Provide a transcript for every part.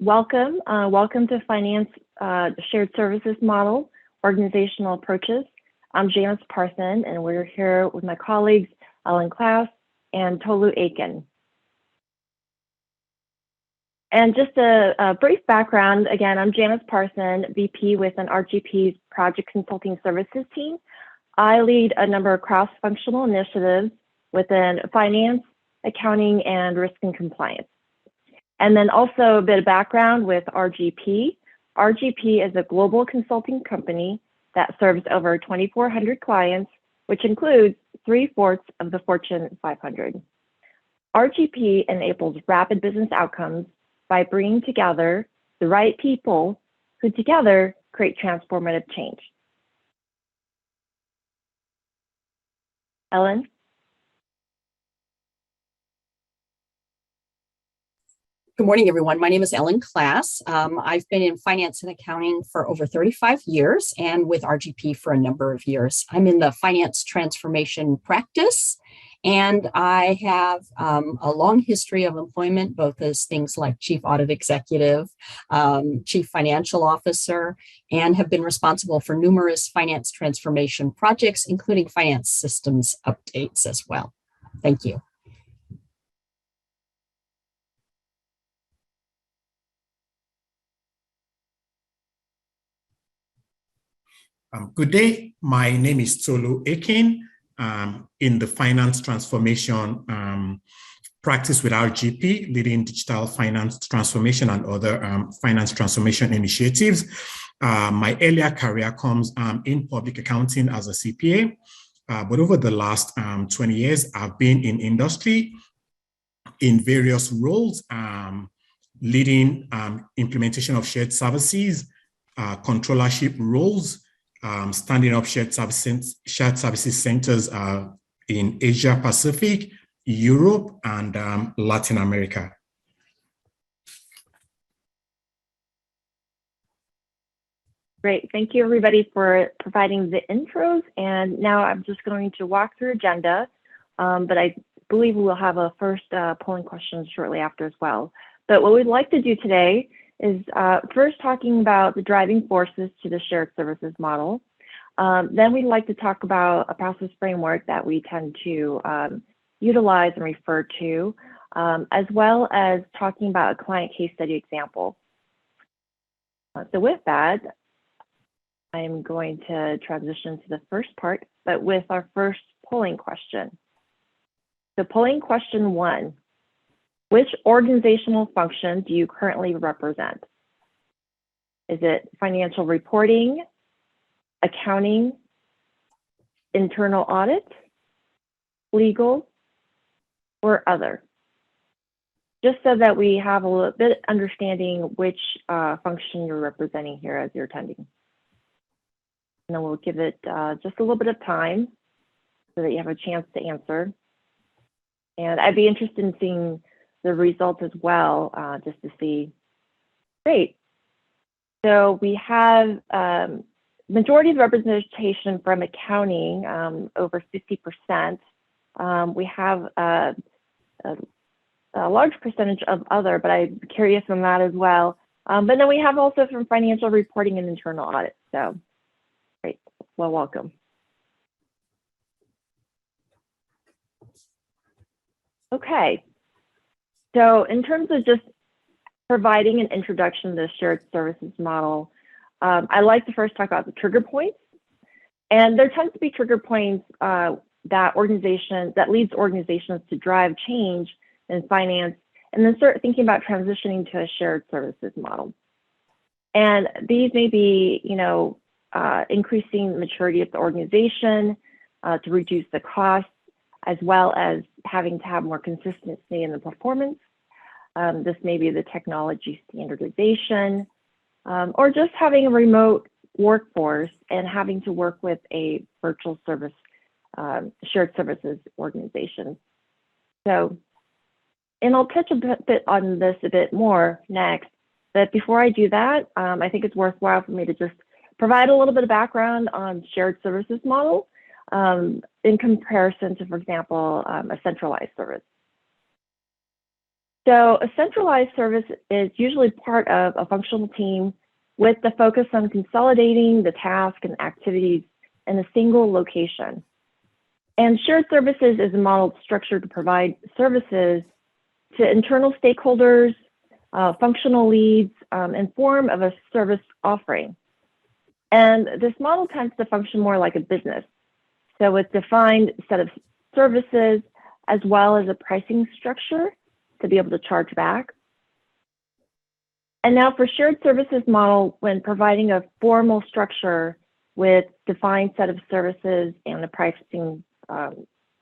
Welcome to Finance Shared Services Model, Organizational Approaches. I'm Janis Parthun, and we're here with my colleagues, Ellen Klaas and Tolu Akin. And just a brief background, again, I'm Janis Parthun, VP within RGP's Project Consulting Services team. I lead a number of cross-functional initiatives within finance, accounting, and risk and compliance. And then also a bit of background with RGP. RGP is a global consulting company that serves over 2,400 clients, which includes 3/4 of the Fortune 500. RGP enables rapid business outcomes by bringing together the right people who together create transformative change. Ellen? Good morning, everyone. My name is Ellen Klaas. I've been in finance and accounting for over 35 years and with RGP for a number of years. I'm in the finance transformation practice, and I have a long history of employment, both as things like chief audit executive, chief financial officer, and have been responsible for numerous finance transformation projects, including finance systems updates as well. Thank you. Good day. My name is Tolu Akin. In the finance transformation practice with RGP, leading digital finance transformation and other finance transformation initiatives. My earlier career comes in public accounting as a CPA, but over the last 20 years, I've been in industry in various roles, leading implementation of shared services, controllership roles, standing up shared services centers in Asia Pacific, Europe, and Latin America. Great, thank you everybody for providing the intros. And now I'm just going to walk through agenda, but I believe we will have a first polling question shortly after as well. But what we'd like to do today is first talking about the driving forces to the shared services model. Then we'd like to talk about a process framework that we tend to utilize and refer to, as well as talking about a client case study example. So with that, I'm going to transition to the first part, but with our first polling question. So polling question 1. Which organizational function do you currently represent? Is it financial reporting, accounting, internal audit, legal, or other? Just so that we have a little bit understanding which function you're representing here as you're attending. And then we'll give it just a little bit of time so that you have a chance to answer. And I'd be interested in seeing the results as well, just to see. Great. So we have majority of representation from accounting, over 50%. We have a large percentage of other, but I'm curious on that as well. But then we have also from financial reporting and internal audit. So great, well, welcome. Okay. So in terms of just providing an introduction to the shared services model, I like to first talk about the trigger points. And there tends to be trigger points that leads organizations to drive change in finance and then start thinking about transitioning to a shared services model. And these may be, increasing the maturity of the organization to reduce the costs, as well as having to have more consistency in the performance. This may be the technology standardization, or just having a remote workforce and having to work with a virtual service, shared services organization. So, and I'll touch a bit on this a bit more next, but before I do that, I think it's worthwhile for me to just provide a little bit of background on shared services model in comparison to, for example, a centralized service. So a centralized service is usually part of a functional team with the focus on consolidating the tasks and activities in a single location. And shared services is a model structured to provide services to internal stakeholders, functional leads, in form of a service offering. And this model tends to function more like a business. So with defined set of services, as well as a pricing structure to be able to charge back. And now for shared services model, when providing a formal structure with defined set of services and a pricing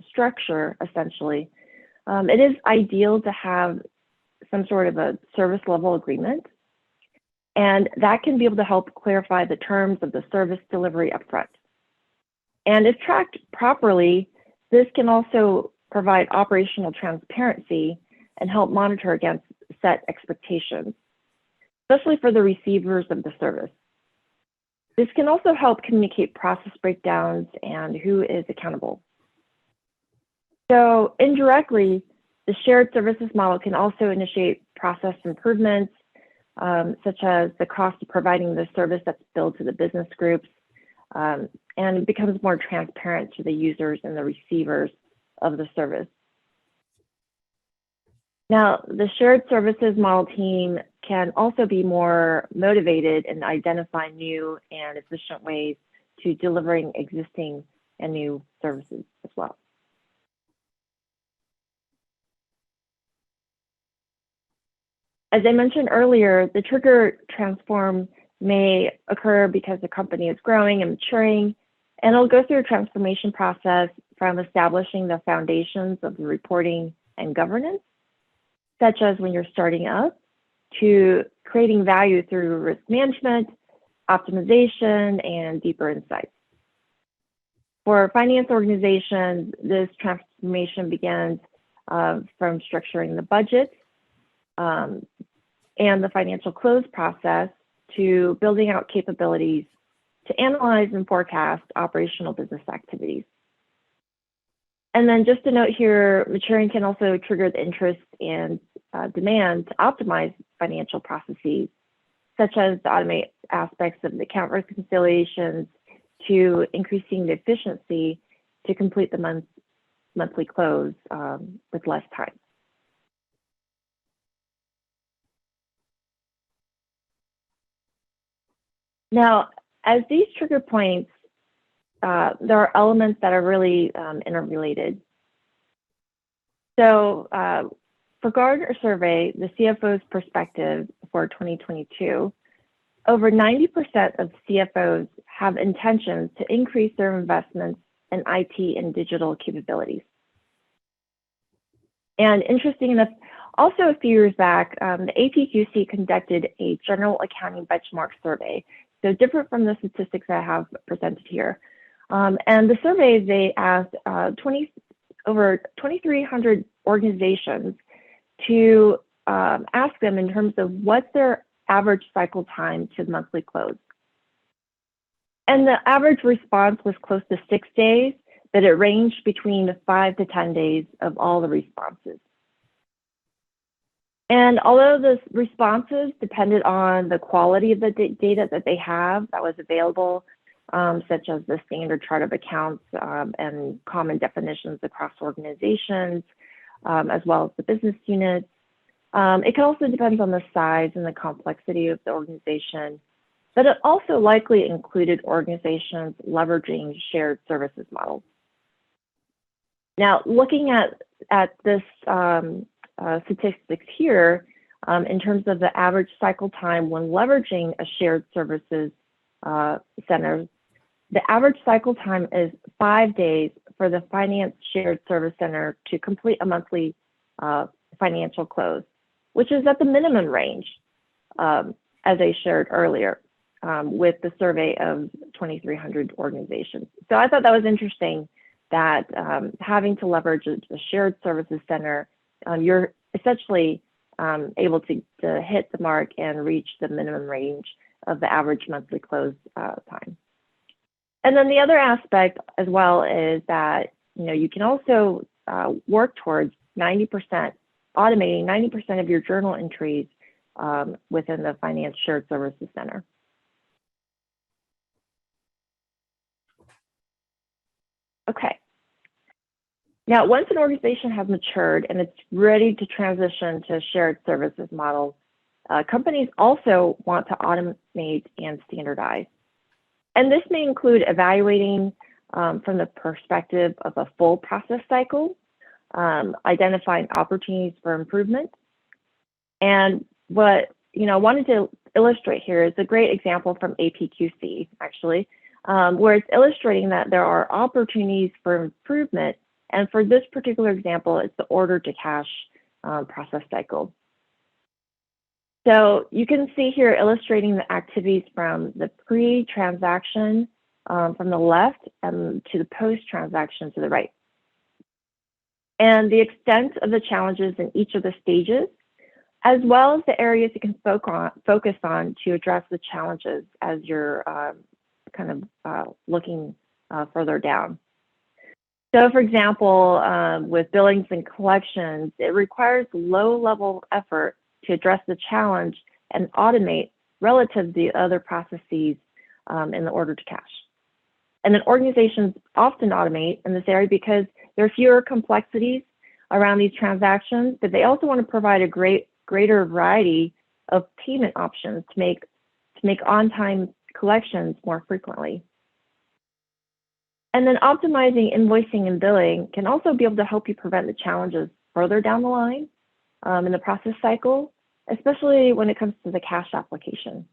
structure, essentially, it is ideal to have some sort of a service level agreement. And that can be able to help clarify the terms of the service delivery upfront. And if tracked properly, this can also provide operational transparency and help monitor against set expectations, especially for the receivers of the service. This can also help communicate process breakdowns and who is accountable. So indirectly, the shared services model can also initiate process improvements, such as the cost of providing the service that's billed to the business groups, and it becomes more transparent to the users and the receivers of the service. Now, the shared services model team can also be more motivated in identifying new and efficient ways to delivering existing and new services as well. As I mentioned earlier, the trigger transform may occur because the company is growing and maturing, and it'll go through a transformation process from establishing the foundations of the reporting and governance, such as when you're starting up, to creating value through risk management, optimization, and deeper insights. For finance organizations, this transformation begins from structuring the budget and the financial close process to building out capabilities to analyze and forecast operational business activities. And then just a note here, maturing can also trigger the interest and demand to optimize financial processes, such as the automate aspects of the account reconciliations to increasing the efficiency to complete the monthly close with less time. Now, as these trigger points, there are elements that are really interrelated. So for Gartner survey, the CFO's perspective for 2022, over 90% of CFOs have intentions to increase their investments in IT and digital capabilities. And interesting enough, also a few years back, the APQC conducted a general accounting benchmark survey. So different from the statistics I have presented here. And the survey, they asked over 2,300 organizations to ask them in terms of what's their average cycle time to monthly close. And the average response was close to 6 days, but it ranged between 5 to 10 days of all the responses. And although the responses depended on the quality of the data that they have that was available, such as the standard chart of accounts and common definitions across organizations, as well as the business units, it can also depend on the size and the complexity of the organization, but it also likely included organizations leveraging shared services models. Now, looking at this statistics here, in terms of the average cycle time when leveraging a shared services center, the average cycle time is 5 days for the finance shared service center to complete a monthly financial close, which is at the minimum range, as I shared earlier with the survey of 2,300 organizations. So I thought that was interesting that having to leverage a shared services center, you're essentially able to hit the mark and reach the minimum range of the average monthly close time. And then the other aspect as well is that you can also work towards 90% automating 90% of your journal entries within the Finance Shared Services Center. Okay. Now, once an organization has matured and it's ready to transition to a shared services model, companies also want to automate and standardize. And this may include evaluating from the perspective of a full process cycle, identifying opportunities for improvement. And what I wanted to illustrate here is a great example from APQC, actually, where it's illustrating that there are opportunities for improvement. And for this particular example, it's the order to cash process cycle. So you can see here illustrating the activities from the pre-transaction from the left and to the post-transaction to the right. And the extent of the challenges in each of the stages, as well as the areas you can focus on to address the challenges as you're looking further down. So for example, with billings and collections, it requires low-level effort to address the challenge and automate relative to the other processes in the order to cash. And then organizations often automate in this area because there are fewer complexities around these transactions, but they also want to provide a greater variety of payment options to make on-time collections more frequently. And then optimizing invoicing and billing can also be able to help you prevent the challenges further down the line in the process cycle, especially when it comes to the cash application.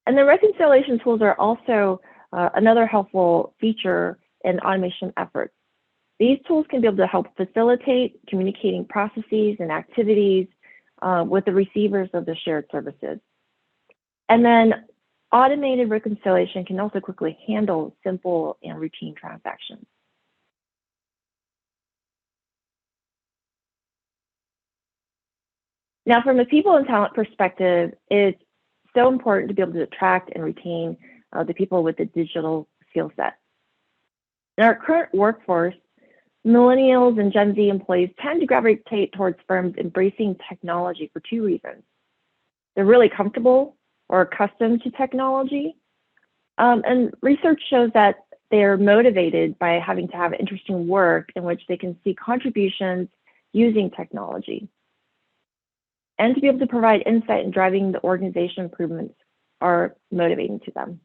And the reconciliation tools are also another helpful feature in automation efforts. These tools can be able to help facilitate communicating processes and activities with the receivers of the shared services. And then automated reconciliation can also quickly handle simple and routine transactions. Now, from a people and talent perspective, it's so important to be able to attract and retain the people with the digital skill set. In our current workforce, millennials and Gen Z employees tend to gravitate towards firms embracing technology for two reasons. They're really comfortable or accustomed to technology. And research shows that they're motivated by having to have interesting work in which they can see contributions using technology. And to be able to provide insight in driving the organization improvements are motivating to them.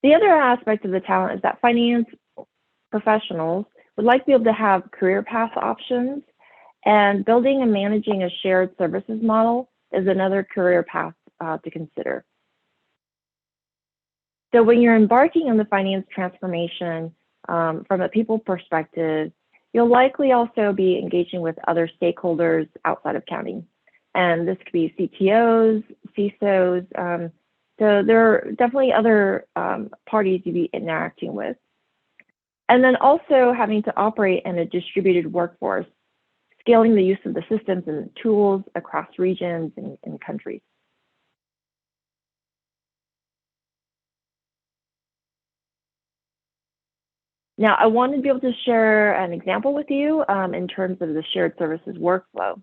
The other aspect of the talent is that finance professionals would like to be able to have career path options, and building and managing a shared services model is another career path to consider. So when you're embarking on the finance transformation from a people perspective, you'll likely also be engaging with other stakeholders outside of accounting. And this could be CTOs, CISOs, so there are definitely other parties you'd be interacting with. And then also having to operate in a distributed workforce, scaling the use of the systems and tools across regions and countries. Now, I wanted to be able to share an example with you in terms of the shared services workflow.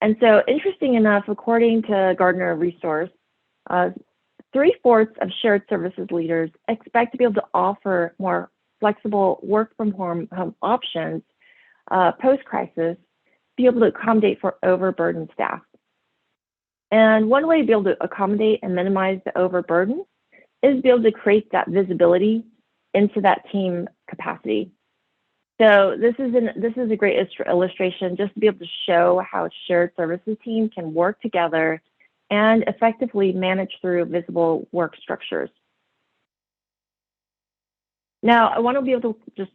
And so, interesting enough, according to Gartner resource, 3/4 of shared services leaders expect to be able to offer more flexible work from home options post-crisis, be able to accommodate for overburdened staff. And one way to be able to accommodate and minimize the overburden is be able to create that visibility into that team capacity. So this is a great illustration just to be able to show how shared services team can work together and effectively manage through visible work structures. Now, I want to be able to just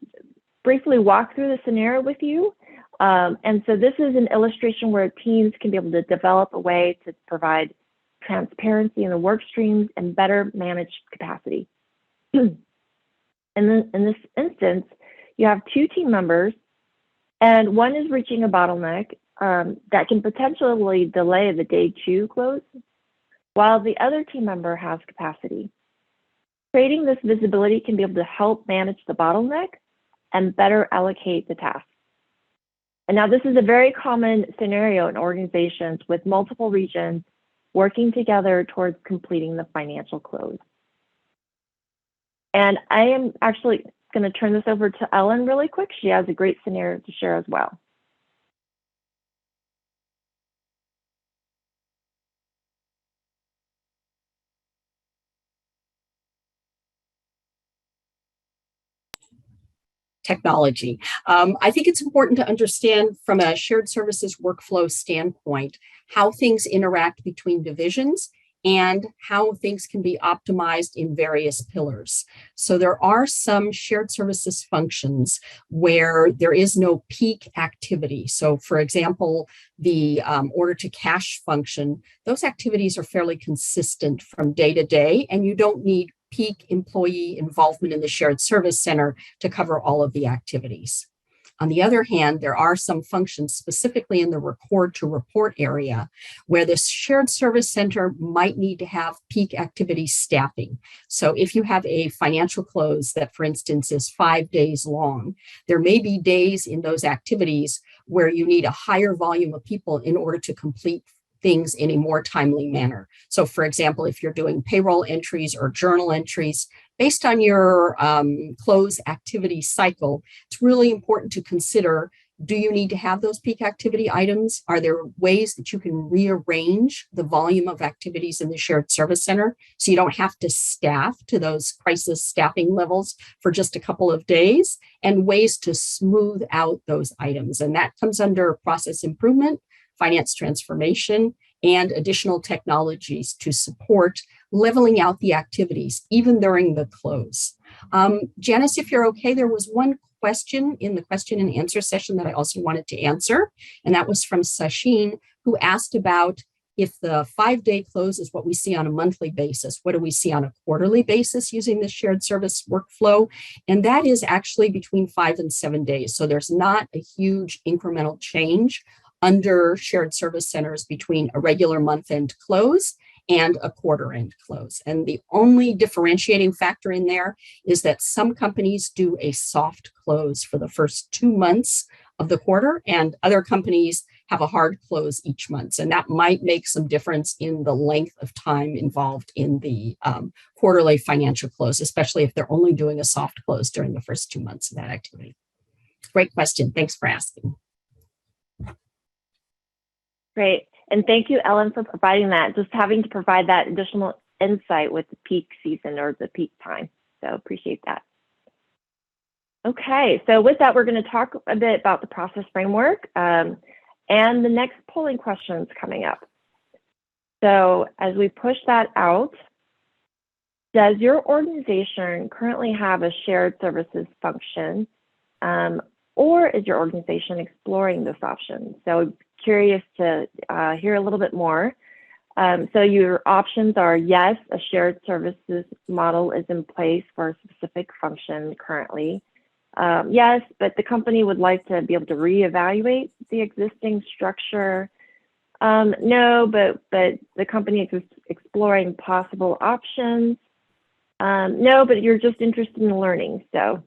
briefly walk through the scenario with you. And so this is an illustration where teams can be able to develop a way to provide transparency in the work streams and better manage capacity. And then in this instance, you have two team members, and one is reaching a bottleneck that can potentially delay the day 2 close, while the other team member has capacity. Creating this visibility can be able to help manage the bottleneck and better allocate the tasks. And now this is a very common scenario in organizations with multiple regions working together towards completing the financial close. And I am actually going to turn this over to Ellen really quick. She has a great scenario to share as well. Technology. I think it's important to understand from a shared services workflow standpoint how things interact between divisions and how things can be optimized in various pillars. So there are some shared services functions where there is no peak activity. So for example, the order to cash function, those activities are fairly consistent from day to day, and you don't need peak employee involvement in the shared service center to cover all of the activities. On the other hand, there are some functions specifically in the record to report area where the shared service center might need to have peak activity staffing. So if you have a financial close that, for instance, is 5 days long, there may be days in those activities where you need a higher volume of people in order to complete things in a more timely manner. So for example, if you're doing payroll entries or journal entries, based on your close activity cycle, it's really important to consider, do you need to have those peak activity items? Are there ways that you can rearrange the volume of activities in the shared service center so you don't have to staff to those crisis staffing levels for just a couple of days, and ways to smooth out those items? And that comes under process improvement, finance transformation, and additional technologies to support leveling out the activities, even during the close. Janis, if you're okay, there was one question in the question and answer session that I also wanted to answer, and that was from Sachin, who asked about if the 5-day close is what we see on a monthly basis, what do we see on a quarterly basis using the shared service workflow? And that is actually between 5 and 7 days. So there's not a huge incremental change under shared service centers between a regular month-end close and a quarter-end close. And the only differentiating factor in there is that some companies do a soft close for the first 2 months of the quarter, and other companies have a hard close each month. And that might make some difference in the length of time involved in the quarterly financial close, especially if they're only doing a soft close during the first 2 months of that activity. Great question. Thanks for asking. Great. And thank you, Ellen, for providing that, just having to provide that additional insight with the peak season or the peak time. So appreciate that. Okay, so with that, we're going to talk a bit about the process framework and the next polling questions coming up. So as we push that out, does your organization currently have a shared services function, or is your organization exploring this option? So curious to hear a little bit more. So your options are yes, a shared services model is in place for a specific function currently. Yes, but the company would like to be able to reevaluate the existing structure. No, but the company is exploring possible options. No, but you're just interested in learning. So,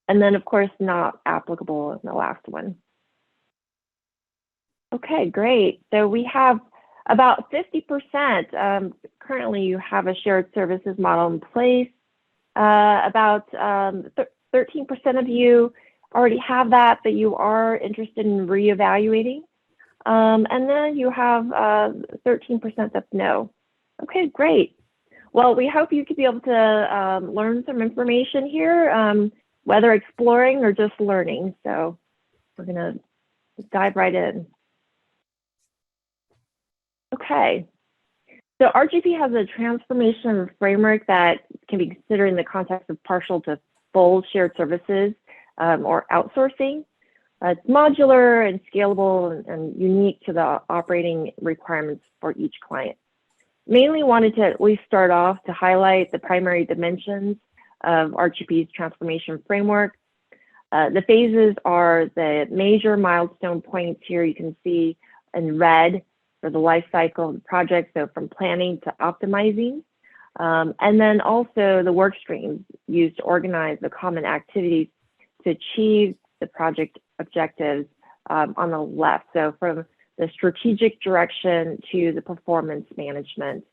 and then of course, not applicable in the last one. Okay, great. So we have about 50%. Currently, you have a shared services model in place. About 13% of you already have that, but you are interested in reevaluating. And then you have 13% that's no. Okay, great. Well, we hope you could be able to learn some information here, whether exploring or just learning. So we're going to dive right in. Okay, so RGP has a transformation framework that can be considered in the context of partial to full shared services or outsourcing. It's modular and scalable and unique to the operating requirements for each client. Mainly wanted to at least start off to highlight the primary dimensions of RGP's transformation framework. The phases are the major milestone points here you can see in red for the life cycle of the project, so from planning to optimizing. And then also the work streams used to organize the common activities to achieve the project objectives on the left. So from the strategic direction to the performance management.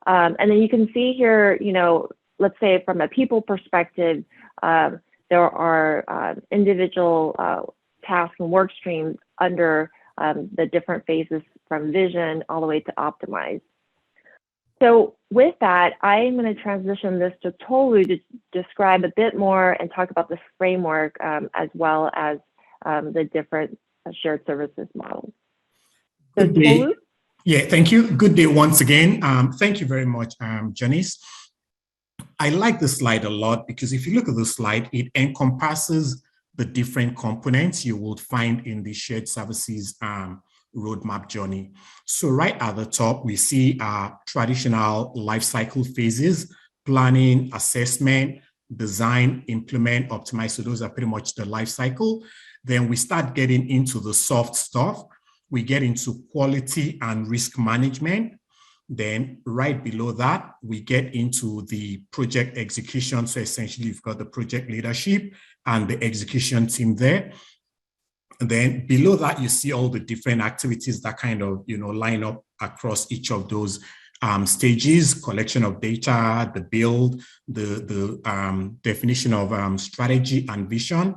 And then you can see here, let's say from a people perspective, there are individual tasks and work streams under the different phases from vision all the way to optimize. So with that, I'm going to transition this to Tolu to describe a bit more and talk about this framework as well as the different shared services models. So Tolu? Yeah, thank you. Good day once again. Thank you very much, Janis. I like this slide a lot because if you look at the slide, it encompasses the different components you would find in the shared services roadmap journey. So right at the top, we see traditional life cycle phases: planning, assessment, design, implement, optimize. So those are pretty much the life cycle. Then we start getting into the soft stuff. We get into quality and risk management. Then right below that, we get into the project execution. So essentially, you've got the project leadership and the execution team there. Then below that, you see all the different activities that kind of, line up across each of those stages: collection of data, the build, the definition of strategy and vision.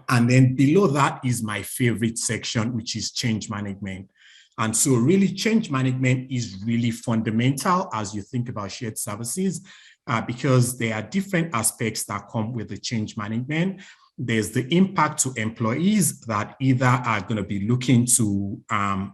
And then below that is my favorite section, which is change management. And so really change management is really fundamental as you think about shared services because there are different aspects that come with the change management. There's the impact to employees that either are going to be looking to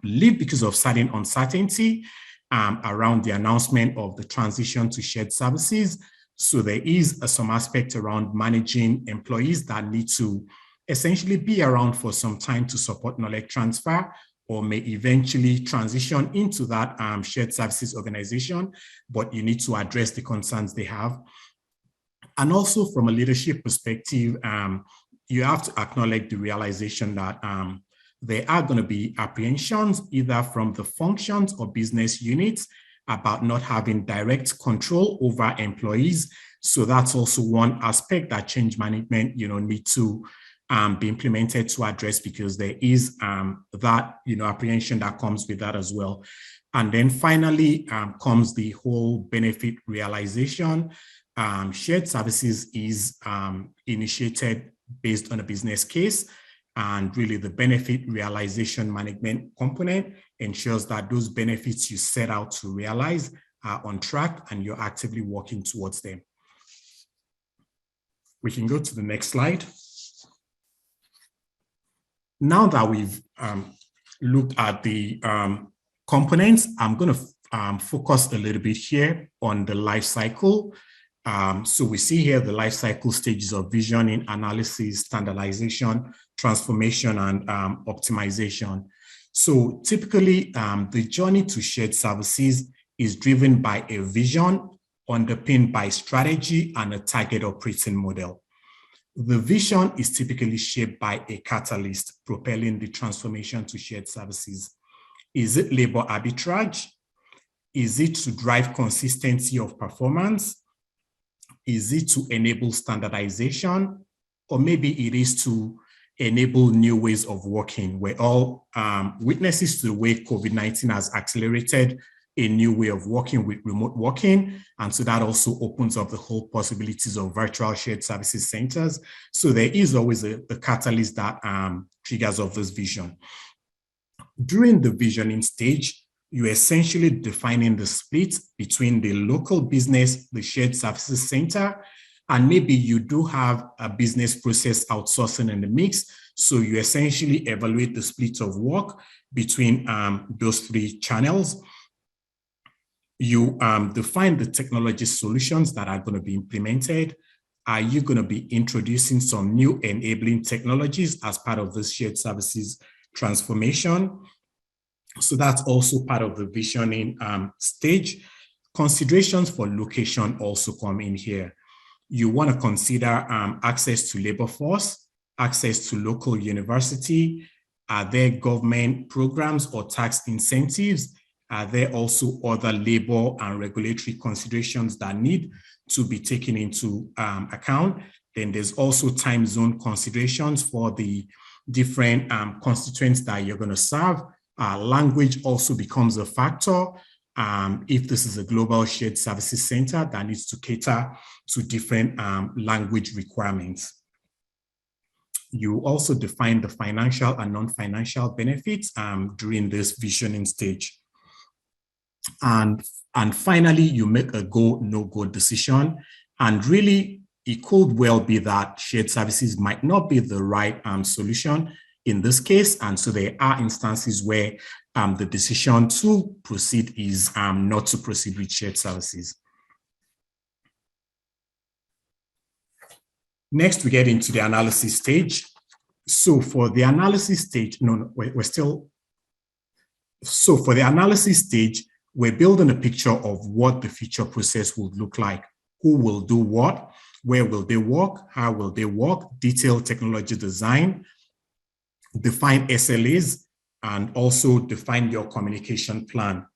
leave because of certain uncertainty around the announcement of the transition to shared services. So there is some aspect around managing employees that need to essentially be around for some time to support knowledge transfer or may eventually transition into that shared services organization, but you need to address the concerns they have. And also from a leadership perspective, you have to acknowledge the realization that there are going to be apprehensions either from the functions or business units about not having direct control over employees. So that's also one aspect that change management, need to be implemented to address because there is that, apprehension that comes with that as well. And then finally comes the whole benefit realization. Shared services is initiated based on a business case, and really the benefit realization management component ensures that those benefits you set out to realize are on track and you're actively working towards them. We can go to the next slide. Now that we've looked at the components, I'm going to focus a little bit here on the life cycle. So we see here the life cycle stages of visioning, analysis, standardization, transformation, and optimization. So typically, the journey to shared services is driven by a vision underpinned by strategy and a target operating model. The vision is typically shaped by a catalyst propelling the transformation to shared services. Is it labor arbitrage? Is it to drive consistency of performance? Is it to enable standardization? Or maybe it is to enable new ways of working? We're all witnesses to the way COVID-19 has accelerated a new way of working with remote working. And so that also opens up the whole possibilities of virtual shared services centers. So there is always a catalyst that triggers of this vision. During the visioning stage, you're essentially defining the split between the local business, the shared services center, and maybe you do have a business process outsourcing in the mix. So you essentially evaluate the split of work between those three channels. You define the technology solutions that are going to be implemented. Are you going to be introducing some new enabling technologies as part of this shared services transformation? So that's also part of the visioning stage. Considerations for location also come in here. You want to consider access to labor force, access to local university. Are there government programs or tax incentives? Are there also other labor and regulatory considerations that need to be taken into account? Then there's also time zone considerations for the different constituents that you're going to serve. Language also becomes a factor. If this is a global shared services center that needs to cater to different language requirements. You also define the financial and non-financial benefits during this visioning stage. And finally, you make a go, no-go decision. And really, it could well be that shared services might not be the right solution in this case. And so there are instances where the decision to proceed is not to proceed with shared services. Next, we get into the analysis stage. So for the analysis stage, So for the analysis stage, we're building a picture of what the future process would look like. Who will do what? Where will they work? How will they work? Detailed technology design, define SLAs, and also define your communication plan.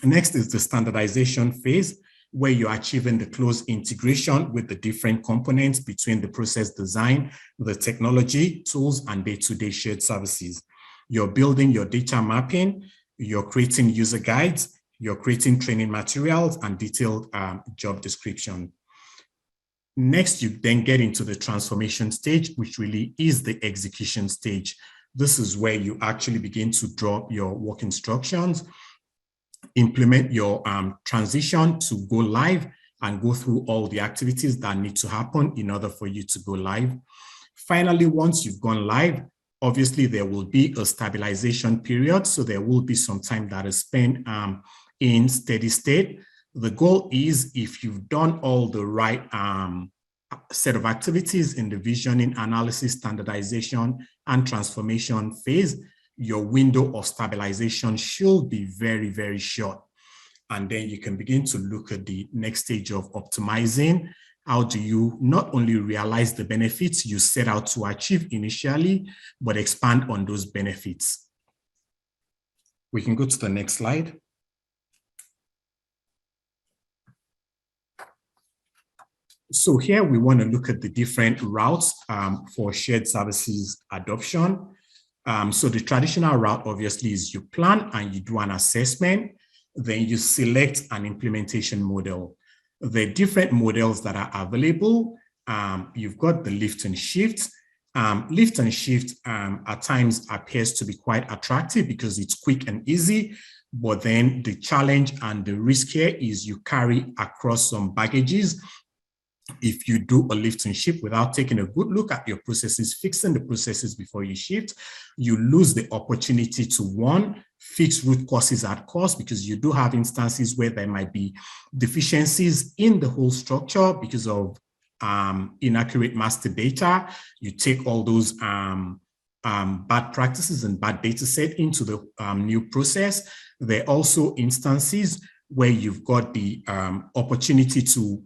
Next is the standardization phase, where you're achieving the close integration with the different components between the process design, the technology, tools, and day-to-day shared services. You're building your data mapping, you're creating user guides, you're creating training materials and detailed job description. Next, you then get into the transformation stage, which really is the execution stage. This is where you actually begin to draw your work instructions, implement your transition to go live, and go through all the activities that need to happen in order for you to go live. Finally, once you've gone live, obviously there will be a stabilization period. So there will be some time that is spent in steady state. The goal is, if you've done all the right set of activities in the visioning, analysis, standardization, and transformation phase, your window of stabilization should be very, very short. And then you can begin to look at the next stage of optimizing. How do you not only realize the benefits you set out to achieve initially, but expand on those benefits? We can go to the next slide. So here we want to look at the different routes for shared services adoption. So the traditional route obviously is you plan and you do an assessment, then you select an implementation model. The different models that are available, you've got the lift and shift. Lift and shift at times appears to be quite attractive because it's quick and easy, but then the challenge and the risk here is you carry across some baggages. If you do a lift and shift without taking a good look at your processes, fixing the processes before you shift, you lose the opportunity to, one, fix root causes at cost, because you do have instances where there might be deficiencies in the whole structure because of inaccurate master data. You take all those bad practices and bad data set into the new process. There are also instances where you've got the opportunity to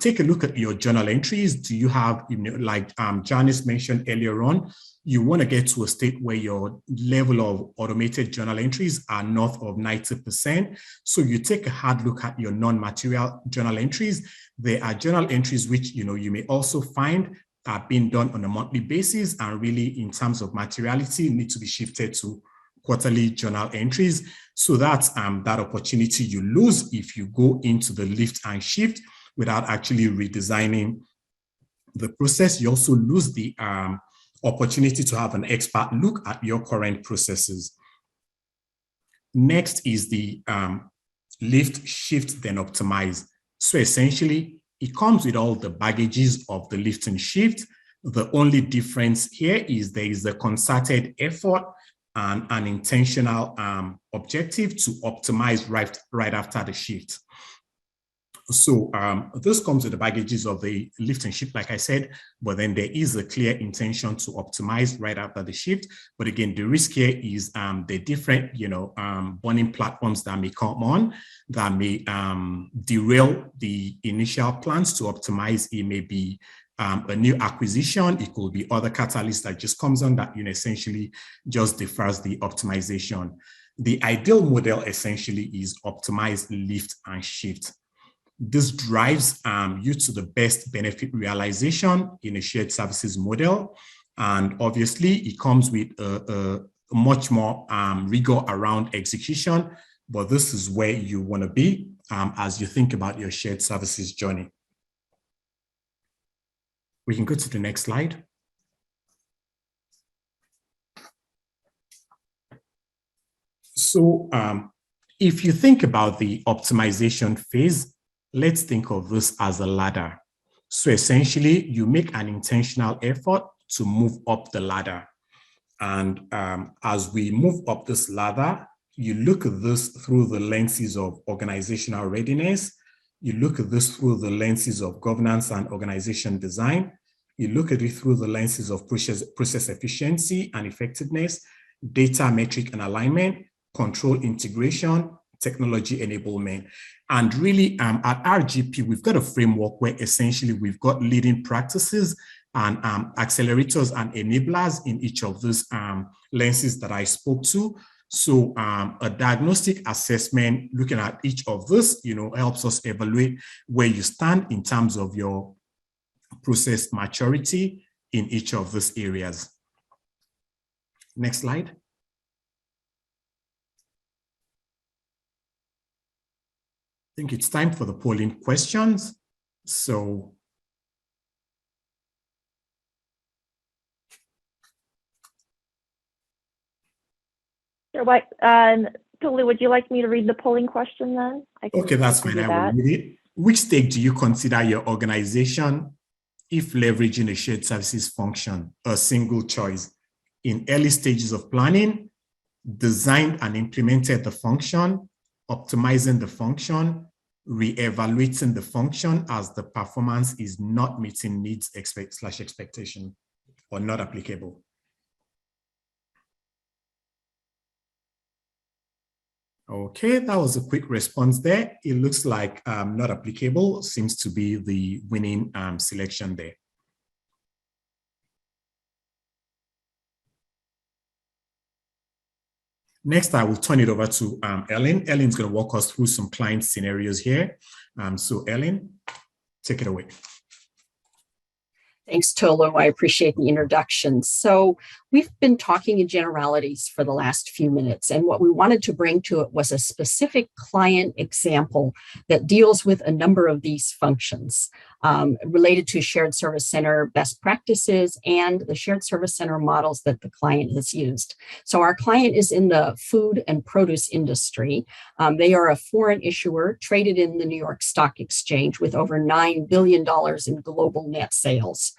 take a look at your journal entries. Do you have, like Janis mentioned earlier on, you want to get to a state where your level of automated journal entries are north of 90%. So you take a hard look at your non-material journal entries. There are journal entries which you may also find are being done on a monthly basis, and really in terms of materiality need to be shifted to quarterly journal entries. So that's that opportunity you lose if you go into the lift and shift without actually redesigning the process. You also lose the opportunity to have an expert look at your current processes. Next is the lift, shift, then optimize. So essentially, it comes with all the baggages of the lift and shift. The only difference here is there is a concerted effort and an intentional objective to optimize right after the shift. So this comes with the baggages of the lift and shift, like I said, but then there is a clear intention to optimize right after the shift. But again, the risk here is the different, burning platforms that may come on that may derail the initial plans to optimize. It may be a new acquisition. It could be other catalysts that just comes on that essentially just defers the optimization. The ideal model essentially is optimize, lift, and shift. This drives you to the best benefit realization in a shared services model. And obviously, it comes with a much more rigor around execution, but this is where you want to be as you think about your shared services journey. We can go to the next slide. So if you think about the optimization phase, let's think of this as a ladder. So essentially, you make an intentional effort to move up the ladder. And as we move up this ladder, you look at this through the lenses of organizational readiness. You look at this through the lenses of governance and organization design. You look at it through the lenses of process efficiency and effectiveness, data metric and alignment, control integration, technology enablement. And really at RGP, we've got a framework where essentially we've got leading practices and accelerators and enablers in each of those lenses that I spoke to. So a diagnostic assessment looking at each of this, helps us evaluate where you stand in terms of your process maturity in each of these areas. Next slide. I think it's time for the polling questions. So sure, Tolu, would you like me to read the polling question then? Okay, that's fine. I will read it. Which stake do you consider your organization if leveraging a shared services function, a single choice? In early stages of planning, designed and implemented the function, optimizing the function, re-evaluating the function as the performance is not meeting needs expectation or not applicable. Okay, that was a quick response there. It looks like not applicable seems to be the winning selection there. Next, I will turn it over to Ellen. Ellen's going to walk us through some client scenarios here. So Ellen, take it away. Thanks, Tolu. I appreciate the introduction. So we've been talking in generalities for the last few minutes, and what we wanted to bring to it was a specific client example that deals with a number of these functions related to shared service center best practices and the shared service center models that the client has used. So our client is in the food and produce industry. They are a foreign issuer traded in the New York Stock Exchange with over $9 billion in global net sales.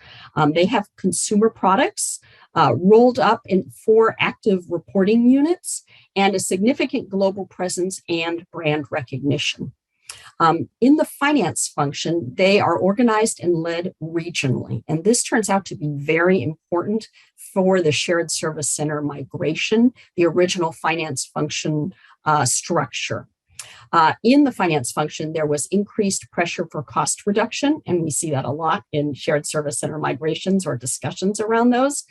They have consumer products rolled up in 4 active reporting units and a significant global presence and brand recognition. In the finance function, they are organized and led regionally, and this turns out to be very important for the shared service center migration, the original finance function structure. In the finance function, there was increased pressure for cost reduction, and we see that a lot in shared service center migrations or discussions around those,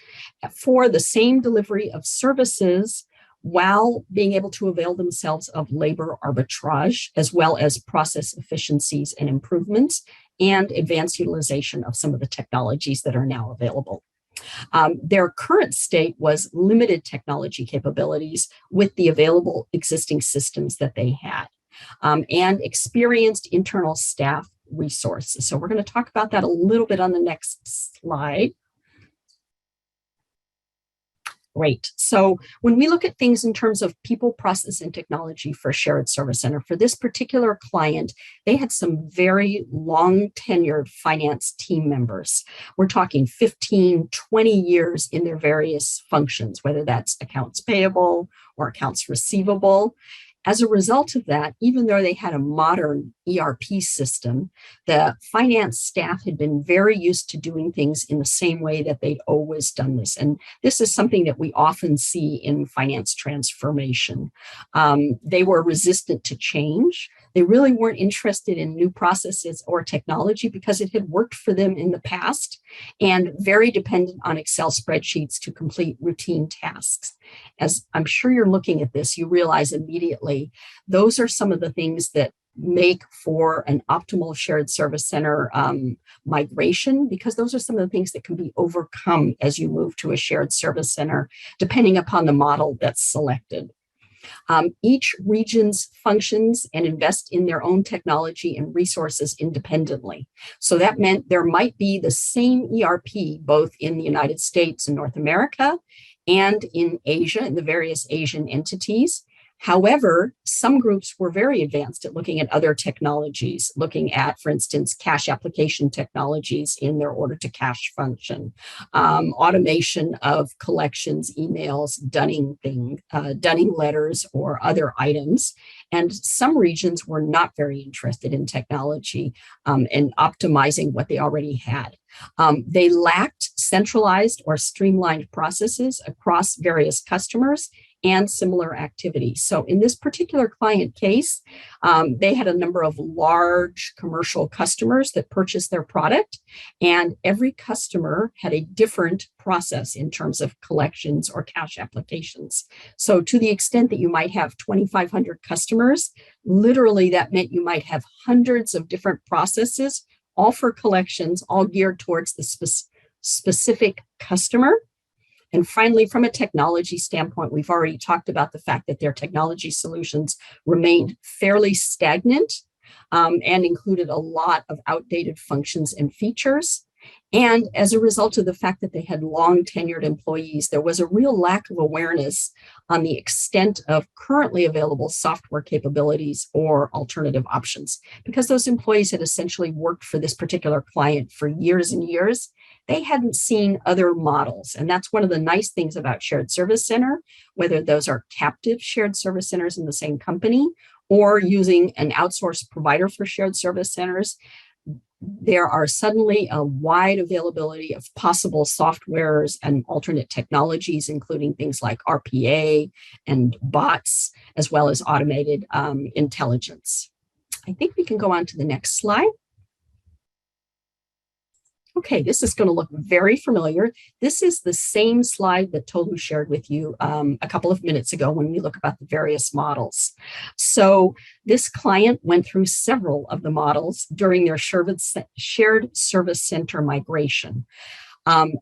for the same delivery of services while being able to avail themselves of labor arbitrage, as well as process efficiencies and improvements, and advanced utilization of some of the technologies that are now available. Their current state was limited technology capabilities with the available existing systems that they had, and experienced internal staff resources. So we're going to talk about that a little bit on the next slide. Great. So when we look at things in terms of people, process, and technology for shared service center, for this particular client, they had some very long tenured finance team members. We're talking 15, 20 years in their various functions, whether that's accounts payable or accounts receivable. As a result of that, even though they had a modern ERP system, the finance staff had been very used to doing things in the same way that they'd always done this. And this is something that we often see in finance transformation. They were resistant to change. They really weren't interested in new processes or technology because it had worked for them in the past, and very dependent on Excel spreadsheets to complete routine tasks. As I'm sure you're looking at this, you realize immediately those are some of the things that make for an optimal shared service center migration, because those are some of the things that can be overcome as you move to a shared service center, depending upon the model that's selected. Each region's functions and invest in their own technology and resources independently. So that meant there might be the same ERP both in the United States and North America and in Asia, in the various Asian entities. However, some groups were very advanced at looking at other technologies, looking at, for instance, cash application technologies in their order to cash function, automation of collections, emails, dunning letters, or other items. And some regions were not very interested in technology and optimizing what they already had. They lacked centralized or streamlined processes across various customers and similar activities. So in this particular client case, they had a number of large commercial customers that purchased their product, and every customer had a different process in terms of collections or cash applications. So to the extent that you might have 2,500 customers, literally that meant you might have hundreds of different processes, all for collections, all geared towards the specific customer. And finally, from a technology standpoint, we've already talked about the fact that their technology solutions remained fairly stagnant and included a lot of outdated functions and features. And as a result of the fact that they had long tenured employees, there was a real lack of awareness on the extent of currently available software capabilities or alternative options. Because those employees had essentially worked for this particular client for years and years, they hadn't seen other models. And that's one of the nice things about shared service center, whether those are captive shared service centers in the same company or using an outsourced provider for shared service centers. There are suddenly a wide availability of possible softwares and alternate technologies, including things like RPA and bots, as well as automated intelligence. I think we can go on to the next slide. Okay, this is going to look very familiar. This is the same slide that Tolu shared with you a couple of minutes ago when we look about the various models. So this client went through several of the models during their shared service center migration.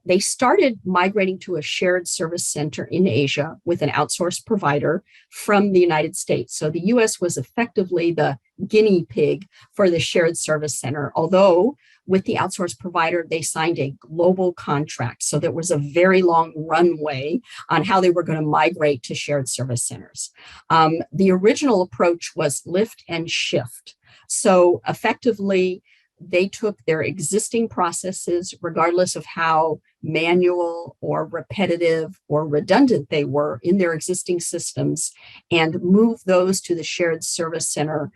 They started migrating to a shared service center in Asia with an outsourced provider from the United States. So the US was effectively the guinea pig for the shared service center, although with the outsourced provider, they signed a global contract. So there was a very long runway on how they were going to migrate to shared service centers. The original approach was lift and shift. So effectively, they took their existing processes, regardless of how manual or repetitive or redundant they were in their existing systems, and moved those to the shared service center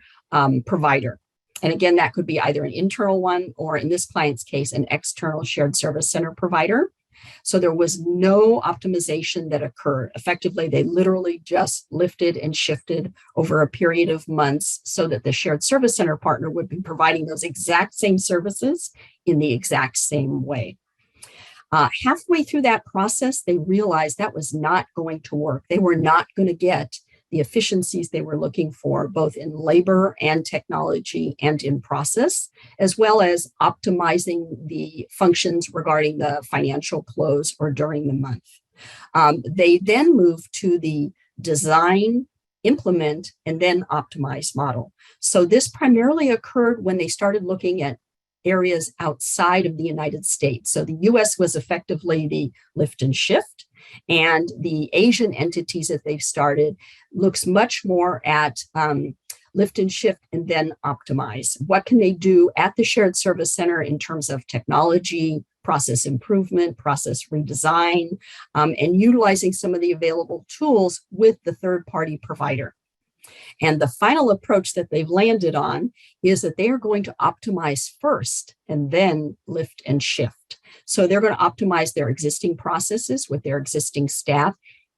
provider. And again, that could be either an internal one or, in this client's case, an external shared service center provider. So there was no optimization that occurred. Effectively, they literally just lifted and shifted over a period of months so that the shared service center partner would be providing those exact same services in the exact same way. Halfway through that process, they realized that was not going to work. They were not going to get the efficiencies they were looking for, both in labor and technology and in process, as well as optimizing the functions regarding the financial close or during the month. They then moved to the design, implement, and then optimize model. So this primarily occurred when they started looking at areas outside of the United States. So the US was effectively the lift and shift, and the Asian entities that they've started looks much more at lift and shift and then optimize. What can they do at the shared service center in terms of technology, process improvement, process redesign, and utilizing some of the available tools with the third-party provider. And the final approach that they've landed on is that they are going to optimize first and then lift and shift. So they're going to optimize their existing processes with their existing staff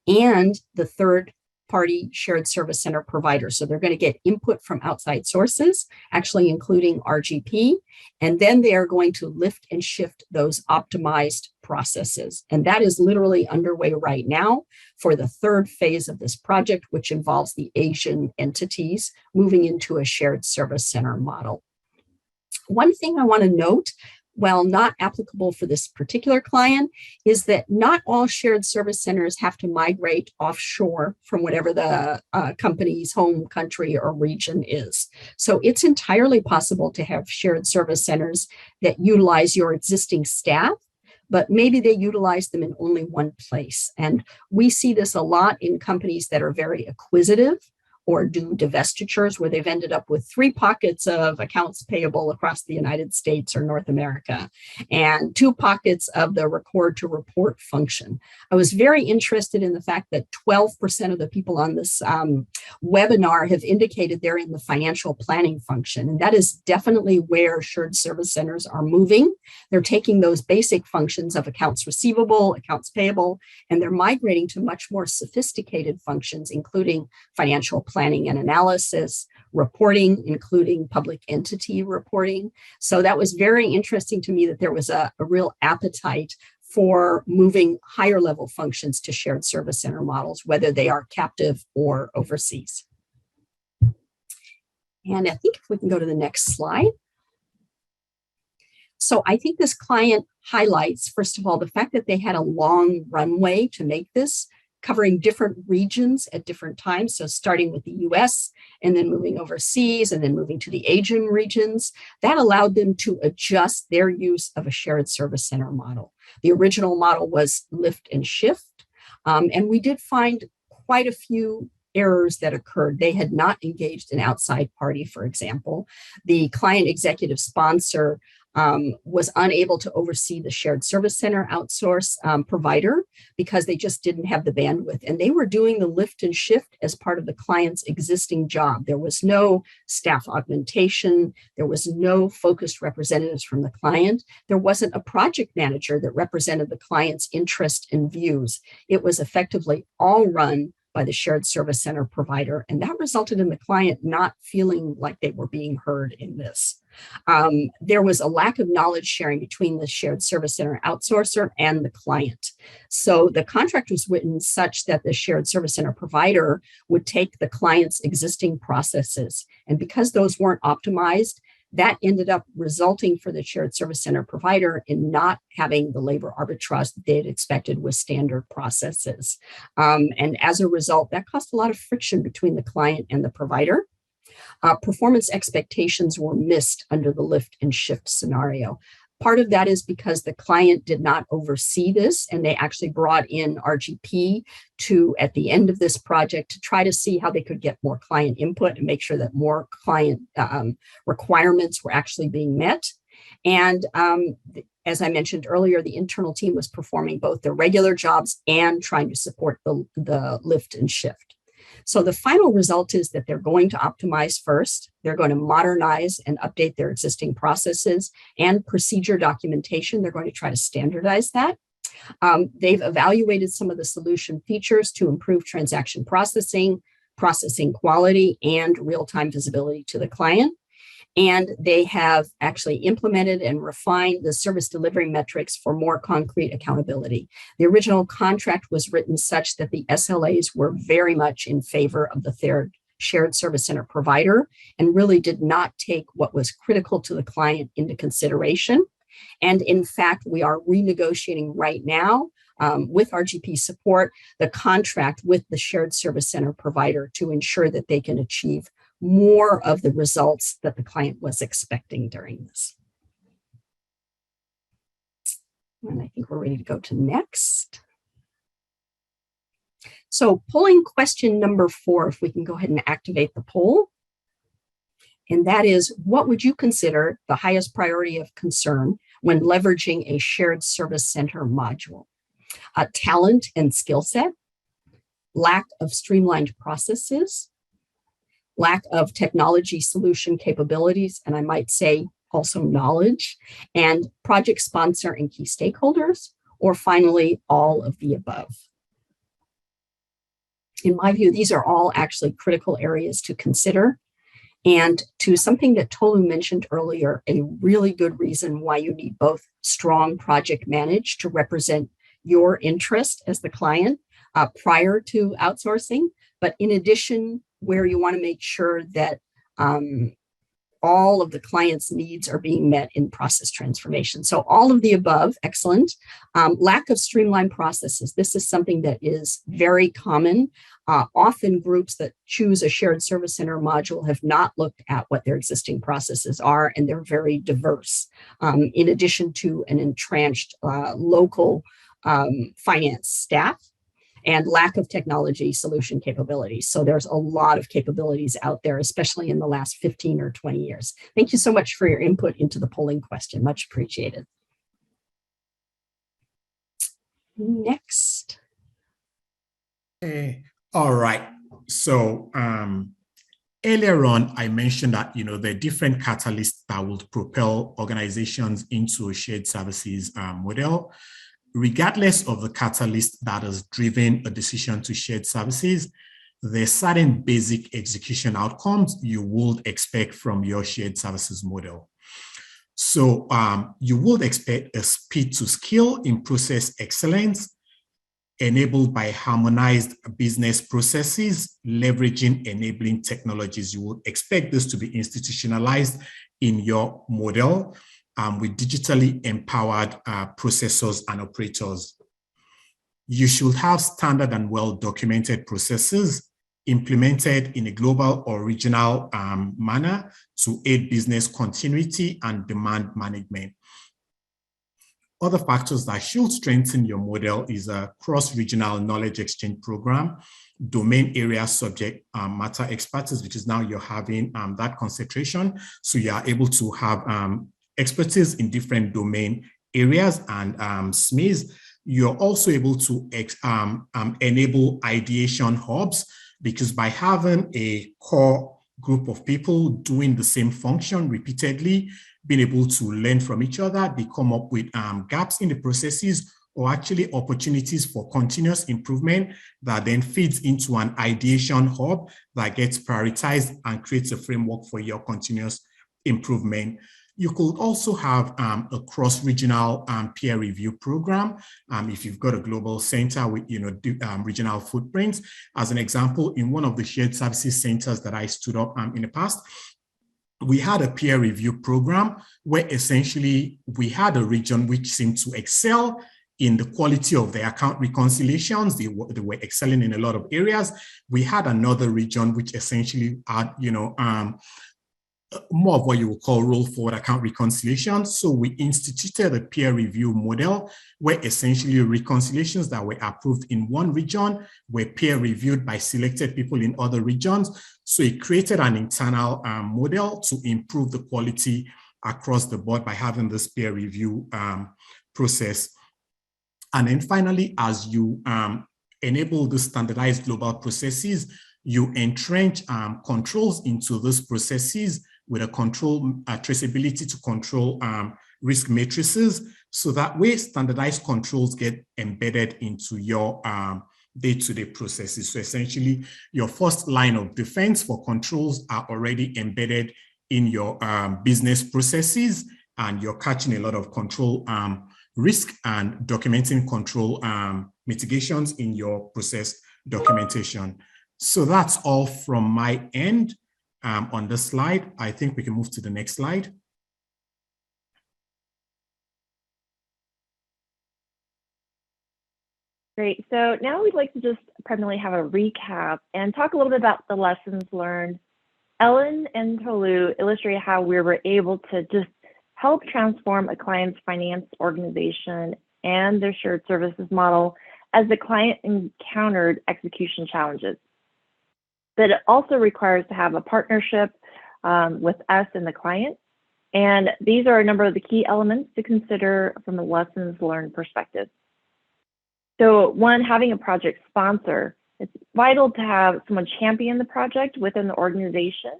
and the third party shared service center provider. So they're going to get input from outside sources, actually including RGP, and then they are going to lift and shift those optimized processes. And that is literally underway right now for the third phase of this project, which involves the Asian entities moving into a shared service center model. One thing I want to note, while not applicable for this particular client, is that not all shared service centers have to migrate offshore from whatever the company's home country or region is. So it's entirely possible to have shared service centers that utilize your existing staff, but maybe they utilize them in only one place. And we see this a lot in companies that are very acquisitive or do divestitures where they've ended up with 3 pockets of accounts payable across the United States or North America and 2 pockets of the record to report function. I was very interested in the fact that 12% of the people on this webinar have indicated they're in the financial planning function. And that is definitely where shared service centers are moving. They're taking those basic functions of accounts receivable, accounts payable, and they're migrating to much more sophisticated functions, including financial planning and analysis, reporting, including public entity reporting. So that was very interesting to me that there was a real appetite for moving higher level functions to shared service center models, whether they are captive or overseas. And I think if we can go to the next slide. So I think this client highlights, first of all, the fact that they had a long runway to make this, covering different regions at different times. So starting with the US and then moving overseas and then moving to the Asian regions, that allowed them to adjust their use of a shared service center model. The original model was lift and shift. And we did find quite a few errors that occurred. They had not engaged an outside party, for example. The client executive sponsor was unable to oversee the shared service center outsource provider because they just didn't have the bandwidth. And they were doing the lift and shift as part of the client's existing job. There was no staff augmentation. There was no focused representatives from the client. There wasn't a project manager that represented the client's interest and views. It was effectively all run by the shared service center provider. And that resulted in the client not feeling like they were being heard in this. There was a lack of knowledge sharing between the shared service center outsourcer and the client. So the contract was written such that the shared service center provider would take the client's existing processes. And because those weren't optimized, that ended up resulting for the shared service center provider in not having the labor arbitrage that they had expected with standard processes. And as a result, that caused a lot of friction between the client and the provider. Performance expectations were missed under the lift and shift scenario. Part of that is because the client did not oversee this, and they actually brought in RGP at the end of this project to try to see how they could get more client input and make sure that more client requirements were actually being met. And as I mentioned earlier, the internal team was performing both the regular jobs and trying to support the lift and shift. So the final result is that they're going to optimize first. They're going to modernize and update their existing processes and procedure documentation. They're going to try to standardize that. They've evaluated some of the solution features to improve transaction processing, processing quality, and real-time visibility to the client. And they have actually implemented and refined the service delivery metrics for more concrete accountability. The original contract was written such that the SLAs were very much in favor of the third shared service center provider and really did not take what was critical to the client into consideration. And in fact, we are renegotiating right now with RGP support, the contract with the shared service center provider to ensure that they can achieve more of the results that the client was expecting during this. And I think we're ready to go to next. So polling question number 4, if we can go ahead and activate the poll. And that is, what would you consider the highest priority of concern when leveraging a shared service center module? Talent and skill set, lack of streamlined processes, lack of technology solution capabilities, and I might say also knowledge, and project sponsor and key stakeholders, or finally, all of the above. in my view, these are all actually critical areas to consider. And to something that Tolu mentioned earlier, a really good reason why you need both strong project managed to represent your interest as the client prior to outsourcing, but in addition, where you want to make sure that all of the client's needs are being met in process transformation. So all of the above, excellent. Lack of streamlined processes. This is something that is very common. Often groups that choose a shared service center module have not looked at what their existing processes are, and they're very diverse. In addition to an entrenched local finance staff, and lack of technology solution capabilities. So there's a lot of capabilities out there, especially in the last 15 or 20 years. Thank you so much for your input into the polling question. Much appreciated. Next. All right. So earlier on, I mentioned that, there are different catalysts that will propel organizations into a shared services model. Regardless of the catalyst that has driven a decision to shared services, there are certain basic execution outcomes you would expect from your shared services model. So you would expect a speed to skill in process excellence, enabled by harmonized business processes, leveraging enabling technologies. You would expect this to be institutionalized in your model. With digitally empowered processors and operators. You should have standard and well-documented processes implemented in a global or regional manner to aid business continuity and demand management. Other factors that should strengthen your model is a cross-regional knowledge exchange program, domain area subject matter expertise, which is now you're having that concentration. So you are able to have expertise in different domain areas and SMEs. You're also able to enable ideation hubs, because by having a core group of people doing the same function repeatedly, being able to learn from each other, they come up with gaps in the processes or actually opportunities for continuous improvement that then feeds into an ideation hub that gets prioritized and creates a framework for your continuous improvement. You could also have a cross-regional peer review program if you've got a global center with regional footprints. As an example, in one of the shared services centers that I stood up in the past, we had a peer review program where essentially we had a region which seemed to excel in the quality of their account reconciliations. They were excelling in a lot of areas. We had another region which essentially had, more of what you would call roll forward account reconciliation. So we instituted a peer review model where essentially reconciliations that were approved in one region were peer reviewed by selected people in other regions. So it created an internal model to improve the quality across the board by having this peer review process. And then finally, as you enable the standardized global processes, you entrench controls into these processes with a control traceability to control risk matrices. So that way standardized controls get embedded into your day-to-day processes. So essentially your first line of defense for controls are already embedded in your business processes, and you're catching a lot of control risk and documenting control mitigations in your process documentation. So that's all from my end on this slide. I think we can move to the next slide. Great. So now we'd like to just primarily have a recap and talk a little bit about the lessons learned. Ellen and Tolu illustrate how we were able to just help transform a client's finance organization and their shared services model as the client encountered execution challenges. But it also requires to have a partnership with us and the client. And these are a number of the key elements to consider from the lessons learned perspective. So one, having a project sponsor. It's vital to have someone champion the project within the organization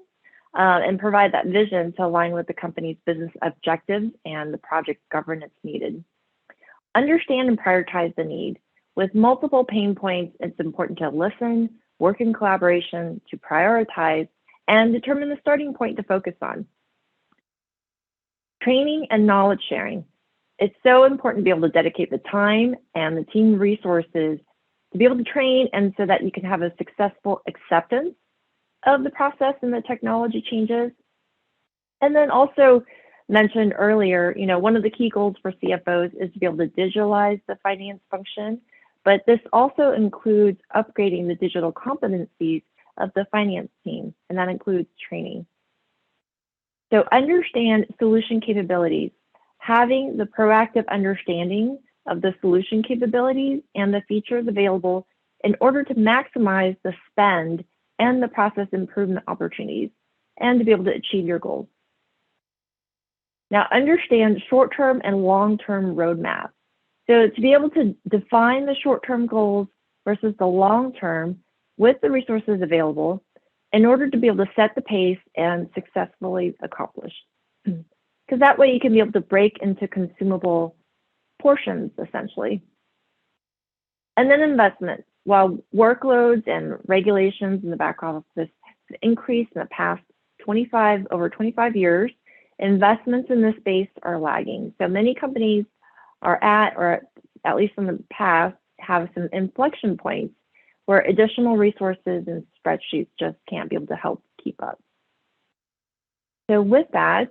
and provide that vision to align with the company's business objectives and the project governance needed. Understand and prioritize the need. With multiple pain points, it's important to listen, work in collaboration to prioritize, and determine the starting point to focus on. Training and knowledge sharing. It's so important to be able to dedicate the time and the team resources to be able to train, and so that you can have a successful acceptance of the process and the technology changes. And then also mentioned earlier, one of the key goals for CFOs is to be able to digitalize the finance function, but this also includes upgrading the digital competencies of the finance team, and that includes training. So understand solution capabilities. Having the proactive understanding of the solution capabilities and the features available in order to maximize the spend and the process improvement opportunities, and to be able to achieve your goals. Now, understand short-term and long-term roadmap. So to be able to define the short-term goals versus the long-term with the resources available in order to be able to set the pace and successfully accomplish. Because that way you can be able to break into consumable portions, essentially. And then investment. While workloads and regulations in the back office have increased in the past over 25 years, investments in this space are lagging. So many companies are or at least in the past, have some inflection points where additional resources and spreadsheets just can't be able to help keep up. So with that,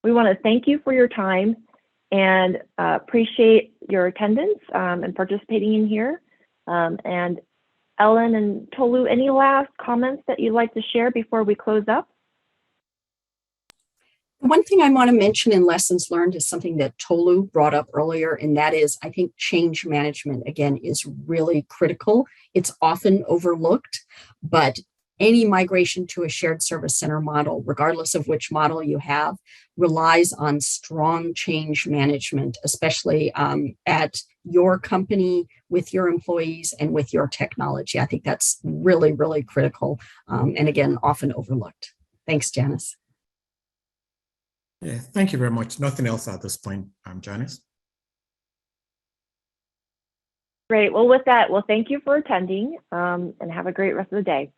we want to thank you for your time and appreciate your attendance and participating in here. And Ellen and Tolu, any last comments that you'd like to share before we close up? One thing I want to mention in lessons learned is something that Tolu brought up earlier, and that is, I think change management, again, is really critical. It's often overlooked, but any migration to a shared service center model, regardless of which model you have, relies on strong change management, especially at your company, with your employees, and with your technology. I think that's really, really critical, and again, often overlooked. Thanks, Janis. Yeah, thank you very much. Nothing else at this point, Janis. Great. Well, with that, thank you for attending and have a great rest of the day.